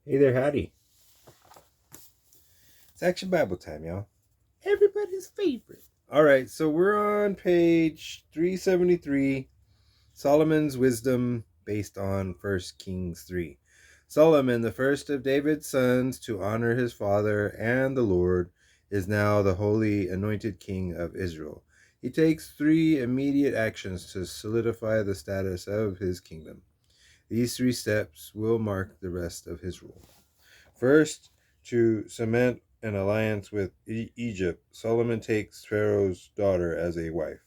Hey there, howdy. It's Action Bible time, y'all. Everybody's favorite. All right, so we're on page 373, Solomon's wisdom based on 1 Kings 3. Solomon, the first of David's sons to honor his father and the Lord, is now the holy anointed king of Israel. He takes 3 immediate actions to solidify the status of his kingdom. These 3 steps will mark the rest of his rule. First, to cement an alliance with Egypt, Solomon takes Pharaoh's daughter as a wife.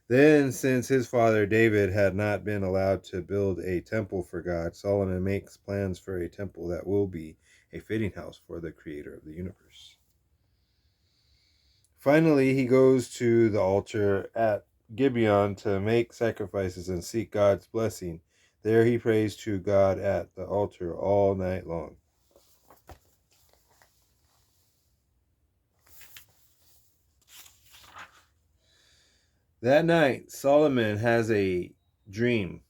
Then, since his father David had not been allowed to build a temple for God, Solomon makes plans for a temple that will be a fitting house for the creator of the universe. Finally, he goes to the altar at Gibeon to make sacrifices and seek God's blessing. There he prays to God at the altar all night long. That night, Solomon has a dream.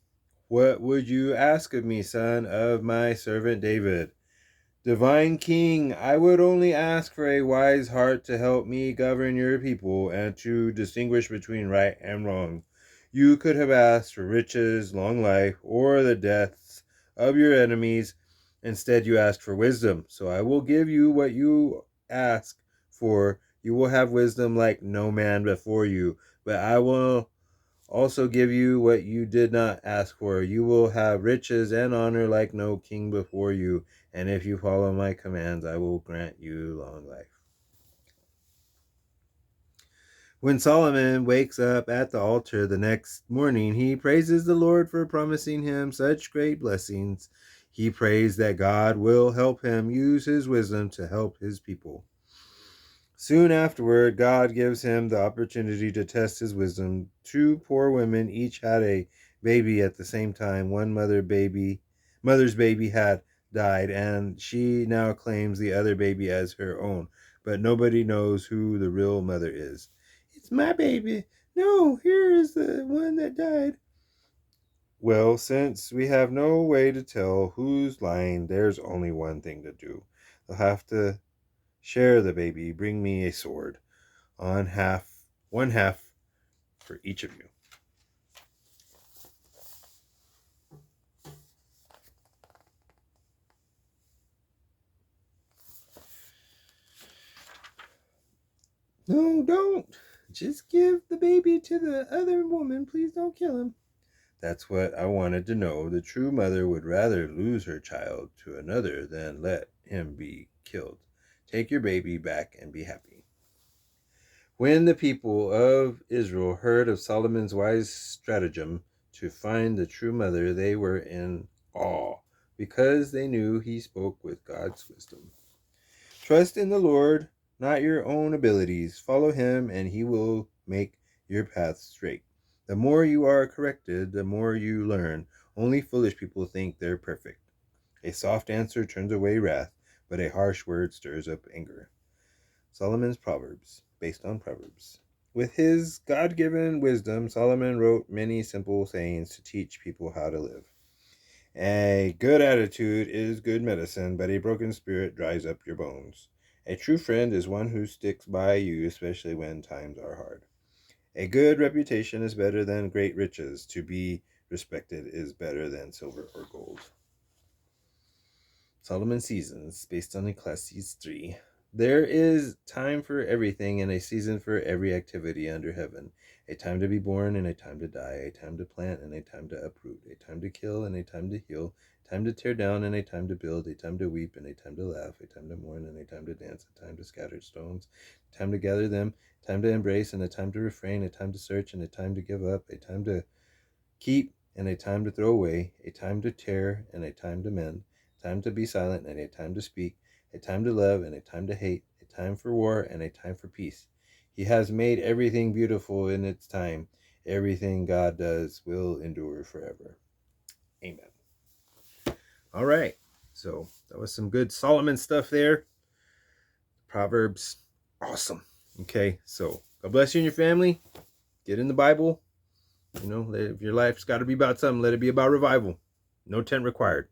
What would you ask of me, son of my servant David? Divine King, I would only ask for a wise heart to help me govern your people and to distinguish between right and wrong. You could have asked for riches, long life, or the deaths of your enemies. Instead, you asked for wisdom. So I will give you what you ask for. You will have wisdom like no man before you. But I will also give you what you did not ask for. You will have riches and honor like no king before you. And if you follow my commands, I will grant you long life. When Solomon wakes up at the altar the next morning, he praises the Lord for promising him such great blessings. He prays that God will help him use his wisdom to help his people. Soon afterward, God gives him the opportunity to test his wisdom. 2 poor women each had a baby at the same time. One mother's baby had died, and she now claims the other baby as her own. But nobody knows who the real mother is. It's my baby. No, here is the one that died. Well, since we have no way to tell who's lying, there's only one thing to do. They'll have to share the baby. Bring me a sword. One half for each of you. No, don't. Just give the baby to the other woman. Please don't kill him. That's what I wanted to know. The true mother would rather lose her child to another than let him be killed. Take your baby back and be happy. When the people of Israel heard of Solomon's wise stratagem to find the true mother, they were in awe because they knew he spoke with God's wisdom. Trust in the Lord, not your own abilities. Follow him, and he will make your path straight. The more you are corrected, the more you learn. Only foolish people think they're perfect. A soft answer turns away wrath, but a harsh word stirs up anger. Solomon's Proverbs, based on Proverbs. With his God-given wisdom, Solomon wrote many simple sayings to teach people how to live. A good attitude is good medicine, but a broken spirit dries up your bones. A true friend is one who sticks by you, especially when times are hard. A good reputation is better than great riches. To be respected is better than silver or gold. Solomon's Seasons, based on Ecclesiastes 3. There is time for everything and a season for every activity under heaven. A time to be born and a time to die, a time to plant and a time to uproot, a time to kill and a time to heal, a time to tear down and a time to build, a time to weep and a time to laugh, a time to mourn and a time to dance, a time to scatter stones, a time to gather them, a time to embrace and a time to refrain, a time to search and a time to give up, a time to keep and a time to throw away, a time to tear and a time to mend, a time to be silent and a time to speak, a time to love and a time to hate, a time for war and a time for peace. He has made everything beautiful in its time. Everything God does will endure forever. Amen. All right. So that was some good Solomon stuff there. Proverbs. Awesome. Okay. So God bless you and your family. Get in the Bible. You know, if your life's got to be about something, let it be about revival. No tent required.